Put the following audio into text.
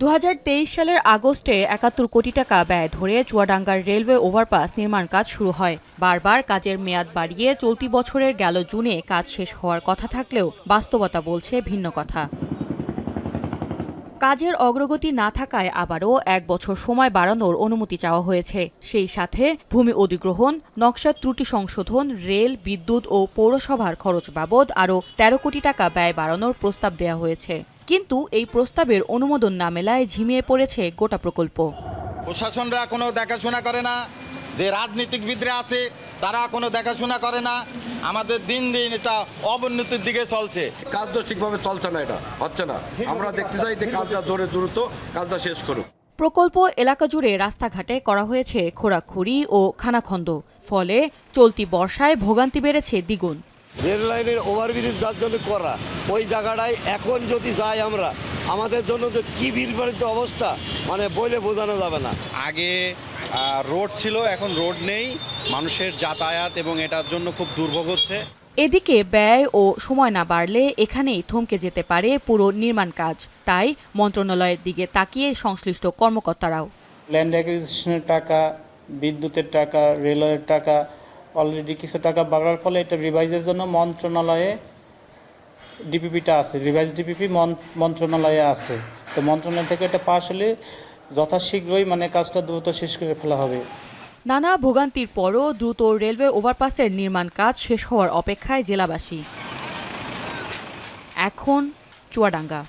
2023 সালের আগস্টে ৭১ কোটি টাকা ব্যয় ধরে চুয়াডাঙ্গার রেলওয়ে ওভারপাস নির্মাণ কাজ শুরু হয়। বারবার কাজের মেয়াদ বাড়িয়ে চলতি বছরের গেল জুনে কাজ শেষ হওয়ার কথা থাকলেও বাস্তবতা বলছে ভিন্ন কথা। কাজের অগ্রগতি না থাকায় আবারও ১ বছর সময় বাড়ানোর অনুমতি চাওয়া হয়েছে। সেই সাথে ভূমি অধিগ্রহণ, নকশা ত্রুটি সংশোধন, রেল, বিদ্যুৎ ও পৌরসভার খরচ বাবদ আরও ১৩ কোটি টাকা ব্যয় বাড়ানোর প্রস্তাব দেওয়া হয়েছে। কিন্তু এই প্রস্তাবের অনুমোদন না মেলায় ঝিমিয়ে পড়েছে গোটা প্রকল্প। প্রশাসনরা কোনো দেখাশোনা করে না, যে রাজনীতিবিদরা আছে তারা কোনো দেখাশোনা করে না। আমাদের দিন দিন এটা অবনতির দিকে চলছে। কাজ তো ঠিকভাবে চলছে না, এটা হচ্ছে না। আমরা দেখতে চাই যে কাজটা জোরে দ্রুত কাজটা শেষ করুক। প্রকল্প এলাকা জুড়ে রাস্তাঘাটে করা হয়েছে খোঁড়াখুড়ি ও খানাখন্দ, ফলে চলতি বর্ষায় ভোগান্তি বেড়েছে দ্বিগুণ। রেল লাইনের ওভারব্রিজ যার জন্য করা, ওই জায়গাটায় এখন যদি যাই আমরা, আমাদের জন্য যে কি বিপরীত অবস্থা মানে বলে বোঝানো যাবে না। আগে রোড ছিল, এখন রোড নেই, মানুষের যাতায়াত এবং এটার জন্য খুব দুর্ভোগ হচ্ছে। এদিকে ব্যয় ও সময় না বাড়লে এখানেই থমকে যেতে পারে পুরো নির্মাণ কাজ। তাই মন্ত্রণালয়ের দিকে তাকিয়ে সংশ্লিষ্ট কর্মকর্তারাও। ল্যান্ড অ্যাকুইজিশনের টাকা, বিদ্যুতের টাকা, রেলওয়ের টাকা অলরেডি কিছু টাকা বাড়ার ফলে এটা রিভাইজের জন্য মন্ত্রণালয়ে ডিপিপিটা আছে, রিভাইজ ডিপিপি মন্ত্রণালয়ে আছে। তো মন্ত্রণালয় থেকে এটা পাস হলে যথাশীঘ্রই কাজটা দ্রুত শেষ করে ফেলা হবে। নানা ভোগান্তির পরও দ্রুত রেলওয়ে ওভারপাসের নির্মাণ কাজ শেষ হওয়ার অপেক্ষায় জেলাবাসী। এখন চুয়াডাঙ্গা।